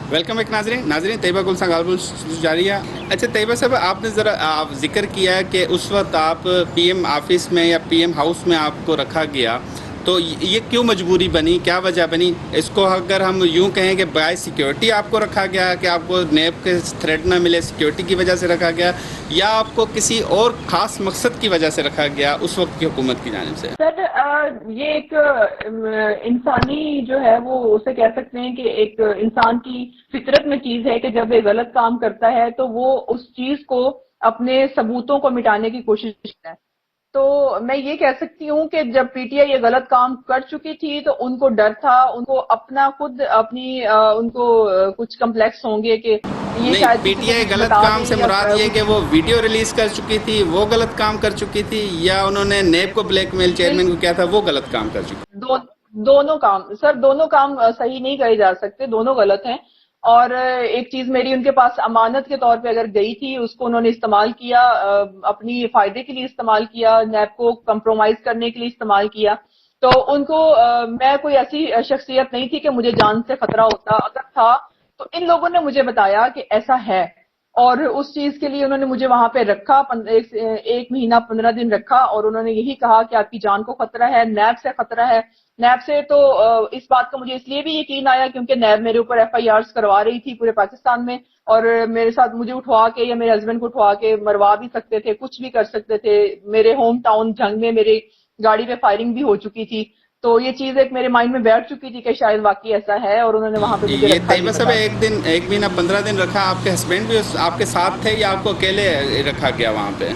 Welcome एक नाजरीन नाजरीन तैयबा गुल संगालबुल जारी है। अच्छा तैयबा साहब, आपने ज़रा आप जिक्र किया कि उस वक्त आप पीएम ऑफिस में या पीएम हाउस में आपको रखा गया, तो ये क्यों मजबूरी बनी, क्या वजह बनी? इसको अगर हम यूं कहें कि बाय सिक्योरिटी आपको रखा गया कि आपको नेब के थ्रेड ना मिले, सिक्योरिटी की वजह से रखा गया, या आपको किसी और ख़ास मकसद की वजह से रखा गया उस वक्त की हुकूमत की जानिब से? सर ये एक इंसानी जो है वो उसे कह सकते हैं कि एक इंसान की फितरत में चीज है कि जब ये गलत काम करता है तो वो उस चीज को अपने सबूतों को मिटाने की कोशिश करता है। तो मैं ये कह सकती हूँ कि जब पीटीआई ये गलत काम कर चुकी थी तो उनको डर था, उनको अपना खुद अपनी उनको कुछ कम्प्लेक्स होंगे कि ये नहीं, शायद किसी को पीटीआई कुछ गलत बता काम दें से या मुराद ये कि कुछ। वो वीडियो रिलीज कर चुकी थी, वो गलत काम कर चुकी थी, या उन्होंने नेब को ब्लैकमेल चेयरमैन को किया था, वो गलत काम कर चुकी? दो दोनों काम सर, दोनों काम सही नहीं करे जा सकते, दोनों गलत हैं। और एक चीज मेरी उनके पास अमानत के तौर पे अगर गई थी, उसको उन्होंने इस्तेमाल किया, अपनी फायदे के लिए इस्तेमाल किया, नैब को कंप्रोमाइज करने के लिए इस्तेमाल किया। तो उनको मैं कोई ऐसी शख्सियत नहीं थी कि मुझे जान से खतरा होता, अगर था तो इन लोगों ने मुझे बताया कि ऐसा है। और उस चीज के लिए उन्होंने मुझे वहां पे रखा, एक महीना 15 दिन रखा, और उन्होंने यही कहा कि आपकी जान को खतरा है, नैब से खतरा है। नैब से तो इस बात का मुझे इसलिए भी यकीन आया क्योंकि नैब मेरे ऊपर एफआईआर करवा रही थी पूरे पाकिस्तान में, और मेरे साथ मुझे उठवा के या मेरे हस्बैंड को उठवा के मरवा भी सकते थे, कुछ भी कर सकते थे। मेरे होम टाउन जंग में मेरी गाड़ी पे फायरिंग भी हो चुकी थी। तो ये चीज एक मेरे माइंड में बैठ चुकी थी कि शायद वाकई ऐसा है, और उन्होंने वहां पे मुझे ये रखा ये तैयबा साहब, बता के। एक दिन एक महीना 15 दिन रखा, आपके हस्बैंड भी आपके साथ थे या आपको अकेले रखा गया वहाँ पे?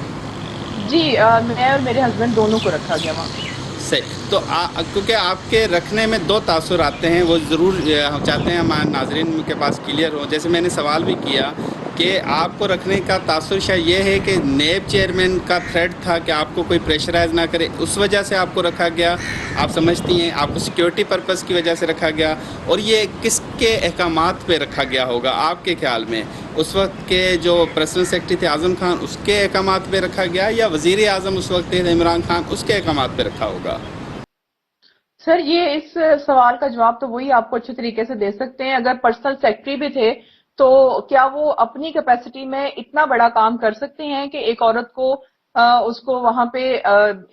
जी मैं और मेरे हस्बैंड दोनों को रखा गया वहां पे। सही। तो क्योंकि आपके रखने में दो तासुर आते हैं, वो ज़रूर हम चाहते हैं हमारे नाजरीन के पास क्लियर हो। जैसे मैंने सवाल भी किया कि आपको रखने का तासुर शायद ये है कि नेब चेयरमैन का थ्रेट था कि आपको कोई प्रेशराइज ना करे, उस वजह से आपको रखा गया। आप समझती हैं आपको सिक्योरिटी पर्पज़ की वजह से रखा गया। और ये किसके अहकामात पे रखा गया होगा आपके ख्याल में? उस वक्त के जो पर्सनल सेक्रेटरी थे आज़म खान, उसके अहकामात पे रखा गया, या वज़ीर आज़म उस वक्त थे इमरान खान, उसके अहकामात पे रखा होगा? सर ये इस सवाल का जवाब तो वही आपको अच्छे तरीके से दे सकते हैं। अगर पर्सनल सेक्रेटरी भी थे तो क्या वो अपनी कैपेसिटी में इतना बड़ा काम कर सकते हैं कि एक औरत को उसको वहां पे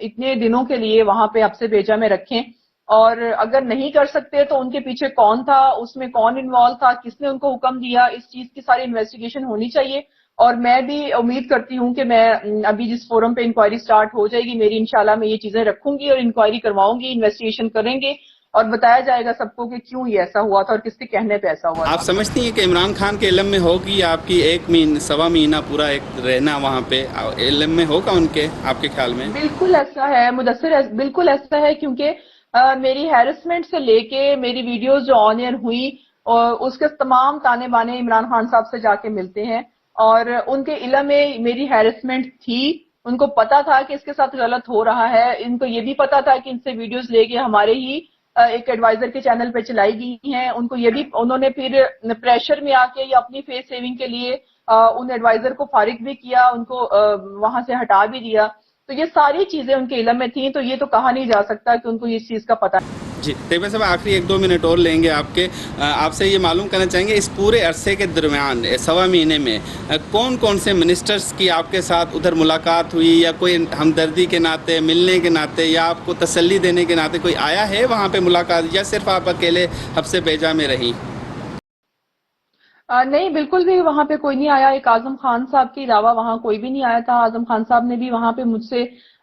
इतने दिनों के लिए वहां पे आपसे भेजा में रखें? और अगर नहीं कर सकते तो उनके पीछे कौन था, उसमें कौन इन्वॉल्व था, किसने उनको हुक्म दिया, इस चीज की सारी इन्वेस्टिगेशन होनी चाहिए। और मैं भी उम्मीद करती हूँ कि मैं अभी जिस फोरम पे इंक्वायरी स्टार्ट हो जाएगी मेरी, इंशाल्लाह मैं ये चीजें रखूंगी और इंक्वायरी करवाऊंगी, इन्वेस्टिगेशन करेंगे, और बताया जाएगा सबको कि क्यों ये ऐसा हुआ था और किसके कहने पे ऐसा हुआ आप था। समझती हैं कि इमरान खान के इलम में होगी आपकी एक महीना सवा महीना पूरा एक रहना वहाँ पे, इलम में होगा उनके, आपके ख्याल में? बिल्कुल ऐसा है मुदस्सिर, बिल्कुल ऐसा है, क्योंकि मेरी हैरेसमेंट से लेके मेरी वीडियोस जो ऑन एयर हुई और उसके तमाम ताने बाने इमरान खान साहब से जाके मिलते हैं। और उनके इलम में मेरी हैरेसमेंट थी, उनको पता था कि इसके साथ गलत हो रहा है, इनको ये भी पता था कि इनसे वीडियोस लेके हमारे ही एक एडवाइजर के चैनल पे चलाई गई हैं। उनको ये भी, उन्होंने फिर प्रेशर में आके या अपनी फेस सेविंग के लिए उन एडवाइजर को फारिग भी किया, उनको वहां से हटा भी दिया। तो ये सारी चीजें उनके इलम में थी, तो ये तो कहा नहीं जा सकता कि उनको इस चीज का पता। जी तैयबा साहब, आखिरी एक दो मिनट और लेंगे आपके। आपसे ये मालूम करना चाहेंगे इस पूरे अरसे के दरमियान सवा महीने में कौन कौन से मिनिस्टर्स की आपके साथ उधर मुलाकात हुई, या कोई हमदर्दी के नाते, मिलने के नाते, या आपको तसल्ली देने के नाते कोई आया है वहाँ पे मुलाकात, या सिर्फ आप अकेले हफ्से बेजा में रहीं? नहीं, बिल्कुल भी वहां पे कोई नहीं आया, एक आजम खान साहब के अलावा वहां कोई भी नहीं आया था। आजम खान साहब ने भी वहां पे मुझसे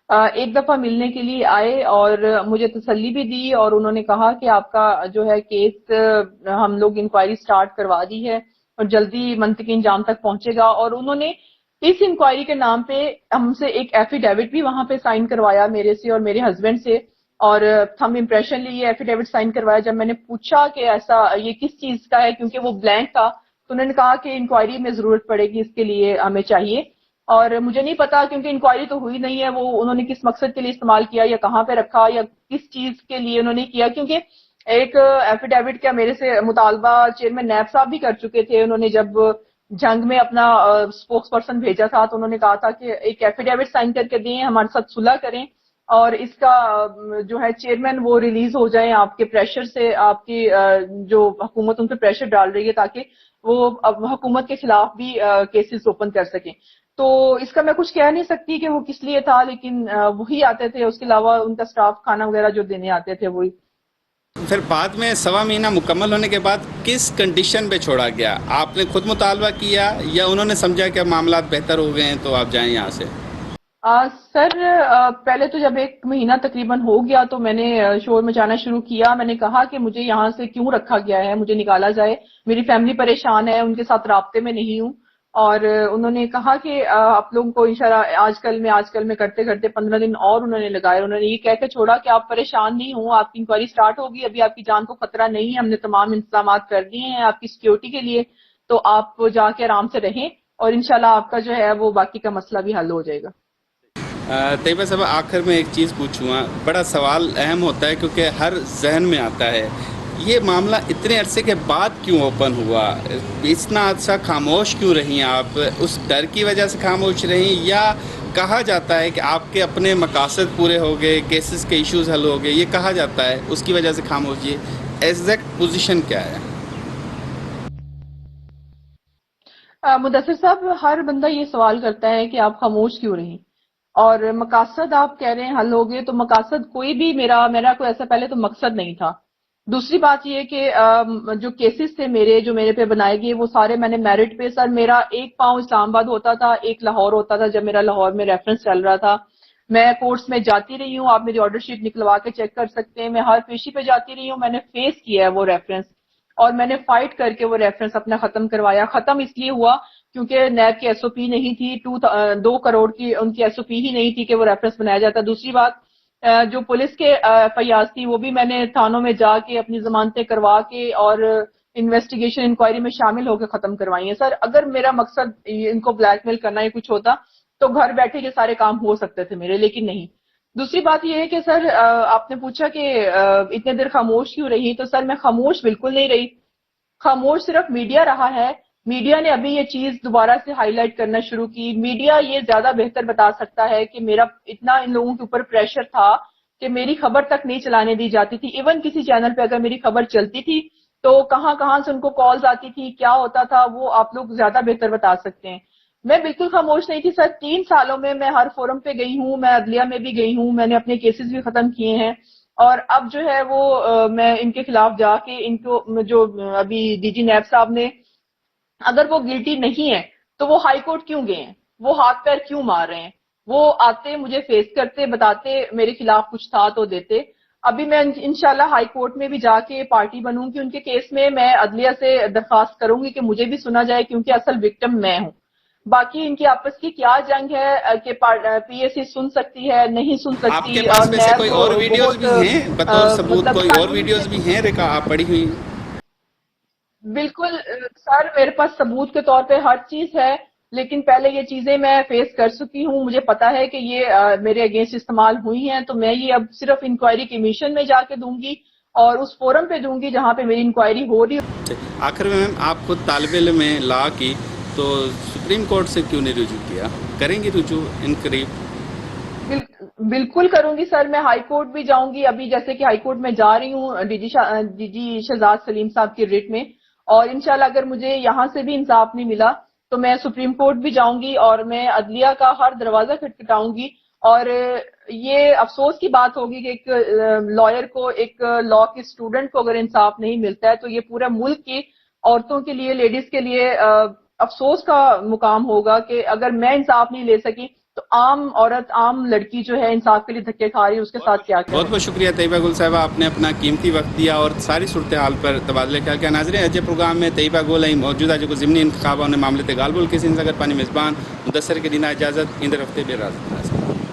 एक दफा मिलने के लिए आए और मुझे तसल्ली भी दी, और उन्होंने कहा कि आपका जो है केस हम लोग इंक्वायरी स्टार्ट करवा दी है और जल्दी मंतकी इंजाम तक पहुंचेगा। और उन्होंने इस इंक्वायरी के नाम पे हमसे एक एफिडेविट भी वहां पे साइन करवाया, मेरे से और मेरे हस्बैंड से। और थंब इम्प्रेशन लिए, एफिडेविट साइन करवाया। जब मैंने पूछा कि ऐसा ये किस चीज का है, क्योंकि वो ब्लैंक था, तो उन्होंने कहा कि इंक्वायरी में जरूरत पड़ेगी, इसके लिए हमें चाहिए। और मुझे नहीं पता क्योंकि इंक्वायरी तो हुई नहीं है, वो उन्होंने किस मकसद के लिए इस्तेमाल किया या कहाँ पे रखा या किस चीज के लिए उन्होंने किया। क्योंकि एक एफिडेविट क्या मेरे से मुतालबा चेयरमैन नैब साहब भी कर चुके थे। उन्होंने जब जंग में अपना स्पोक्स पर्सन भेजा था तो उन्होंने कहा था कि एक एफिडेविट साइन करके दें, हमारे साथ सुलह करें। और इसका जो है चेयरमैन वो रिलीज हो जाए आपके प्रेशर से, आपकी जो हुकूमत उन पर प्रेशर डाल रही है ताकि वो अब हुकूमत के खिलाफ भी केसेस ओपन कर सकें। तो इसका मैं कुछ कह नहीं सकती कि वो किस लिए था, लेकिन वही आते थे, उसके अलावा उनका स्टाफ खाना वगैरह जो देने आते थे वही। फिर बाद में सवा महीना मुकम्मल होने के बाद किस कंडीशन पे छोड़ा गया? आपने खुद मुतालबा किया या उन्होंने समझा कि अब मामला बेहतर हो गए हैं तो आप जाएं यहाँ से? सर पहले तो जब एक महीना तकरीबन हो गया तो मैंने शोर मचाना शुरू किया। मैंने कहा कि मुझे यहाँ से क्यों रखा गया है, मुझे निकाला जाए, मेरी फैमिली परेशान है, उनके साथ राब्ते में नहीं हूँ। और उन्होंने कहा कि आप लोगों को इंशाल्लाह आजकल में करते करते 15 दिन और उन्होंने लगाए। उन्होंने ये कह के छोड़ा कि आप परेशान नहीं हो, आपकी इंक्वायरी स्टार्ट होगी, अभी आपकी जान को खतरा नहीं है, हमने तमाम इंतजाम कर दिए हैं आपकी सिक्योरिटी के लिए, तो आप जाके आराम से रहें और इंशाल्लाह आपका जो है वो बाकी का मसला भी हल हो जाएगा। तैयबा साहब, आखिर में एक चीज़ पूछूँगा, बड़ा सवाल अहम होता है क्योंकि हर जहन में आता है, ये मामला इतने अरसे के बाद क्यों ओपन हुआ? इतना अच्छा खामोश क्यों रहीं आप? उस डर की वजह से खामोश रहीं या कहा जाता है कि आपके अपने मकासद पूरे हो गए, केसेस के इश्यूज हल हो गए, ये कहा जाता है उसकी वजह से खामोश? ये एग्जैक्ट पोजीशन क्या है? मुदस्सिर साहब, हर बंदा ये सवाल करता है कि आप खामोश क्यों रही, और मकासद आप कह रहे हैं हल हो गए, तो मकासद कोई भी मेरा मेरा कोई ऐसा पहले तो मकसद नहीं था। दूसरी बात ये कि जो केसेस थे मेरे जो मेरे पे बनाए गए वो सारे मैंने मेरिट पे, सर मेरा एक पाँव इस्लामाबाद होता था, एक लाहौर होता था, जब मेरा लाहौर में रेफरेंस चल रहा था। मैं कोर्ट्स में जाती रही हूँ, आप मेरी ऑर्डर शीट निकलवा के चेक कर सकते हैं, मैं हर पेशी पे जाती रही हूँ, मैंने फेस किया है वो रेफरेंस, और मैंने फाइट करके वो रेफरेंस अपना खत्म करवाया। खत्म इसलिए हुआ क्योंकि नैब की एसओपी नहीं थी, 2 करोड़ की उनकी एसओपी ही नहीं थी कि वो रेफरेंस बनाया जाता। दूसरी बात, जो पुलिस के एफआईआर थी वो भी मैंने थानों में जाके अपनी जमानतें करवा के और इन्वेस्टिगेशन इंक्वायरी में शामिल होकर खत्म करवाई है। सर अगर मेरा मकसद इनको ब्लैकमेल करना ही कुछ होता तो घर बैठे ये सारे काम हो सकते थे मेरे, लेकिन नहीं। दूसरी बात यह है कि सर आपने पूछा कि इतने देर खामोश क्यों रही, तो सर मैं खामोश बिल्कुल नहीं रही। खामोश सिर्फ मीडिया रहा है। मीडिया ने अभी ये चीज दोबारा से हाईलाइट करना शुरू की। मीडिया ये ज्यादा बेहतर बता सकता है कि मेरा इतना इन लोगों के ऊपर प्रेशर था कि मेरी खबर तक नहीं चलाने दी जाती थी। इवन किसी चैनल पे अगर मेरी खबर चलती थी तो कहां कहां से उनको कॉल्स आती थी, क्या होता था, वो आप लोग ज्यादा बेहतर बता सकते हैं। मैं बिल्कुल खामोश नहीं थी सर। 3 सालों में मैं हर फोरम पे गई हूँ, मैं अदलिया में भी गई हूँ, मैंने अपने केसेस भी खत्म किए हैं। और अब जो है वो मैं इनके खिलाफ जाके इनको जो अभी डीजी नैब साहब ने, अगर वो गिल्टी नहीं है तो वो हाई कोर्ट क्यों गए हैं, वो हाथ पैर क्यों मार रहे हैं? वो आते, मुझे फेस करते, बताते मेरे खिलाफ कुछ था तो देते। अभी मैं इंशाल्लाह हाई कोर्ट में भी जाके पार्टी बनूंगी उनके केस में। मैं अदलिया से दरखास्त करूंगी कि मुझे भी सुना जाए, क्योंकि असल विक्टिम मैं हूं। बाकी इनकी आपस की क्या जंग है कि पीएससी सुन सकती है नहीं सुन आपके सकती, पास और वैसे नैब कोई और वीडियोस बहुत भी हैं बतौर सबूत? मतलब कोई और कानून से। वीडियोस भी हैं रिका आप पड़ी हुई? बिल्कुल सर, मेरे पास सबूत के तौर पे हर चीज है, लेकिन पहले ये चीजें मैं फेस कर चुकी हूँ, मुझे पता है कि ये मेरे अगेंस्ट इस्तेमाल हुई हैं। तो मैं ये अब सिर्फ इंक्वायरी कमीशन में जाके दूंगी और उस फोरम पे दूंगी जहां पे मेरी इंक्वायरी हो रही आखिर में मैम, आप खुद तालिब इल्म में लॉ की, तो सुप्रीम कोर्ट से क्यों नहीं रुजू किया? करेंगी रुजू इन करीब? बिल, बिल्कुल करूंगी सर। मैं हाई कोर्ट भी जाऊंगी, अभी जैसे कि हाई कोर्ट में जा रही हूँ डीजी शहजाद सलीम साहब की रिट में। और इंशाल्लाह अगर मुझे यहाँ से भी इंसाफ नहीं मिला तो मैं सुप्रीम कोर्ट भी जाऊंगी और मैं अदलिया का हर दरवाजा खटखटाऊंगी। और ये अफसोस की बात होगी कि एक लॉयर को, एक लॉ के स्टूडेंट को अगर इंसाफ नहीं मिलता है तो ये पूरे मुल्क की औरतों के लिए, लेडीज के लिए अफसोस का मुकाम होगा कि अगर मैं इंसाफ नहीं ले सकी तो आम औरत, आम लड़की जो है इंसाफ के लिए धक्के खा रही है, उसके साथ क्या क्या बहुत बहुत होगा। शुक्रिया तैयबा गुल साहबा, आपने अपना कीमती वक्त दिया और सारी सूरत हाल पर तबादले ख्याल किया। नाज़रीन, अजय प्रोग्राम में तैयबा गुल मौजूदा जो ज़िमनी इंतखाब मामले ते गालबुल किसी अगर पानी मेज़बान मुदस्सर के दीना इजाज़त इंदर हफ्ते बेराज।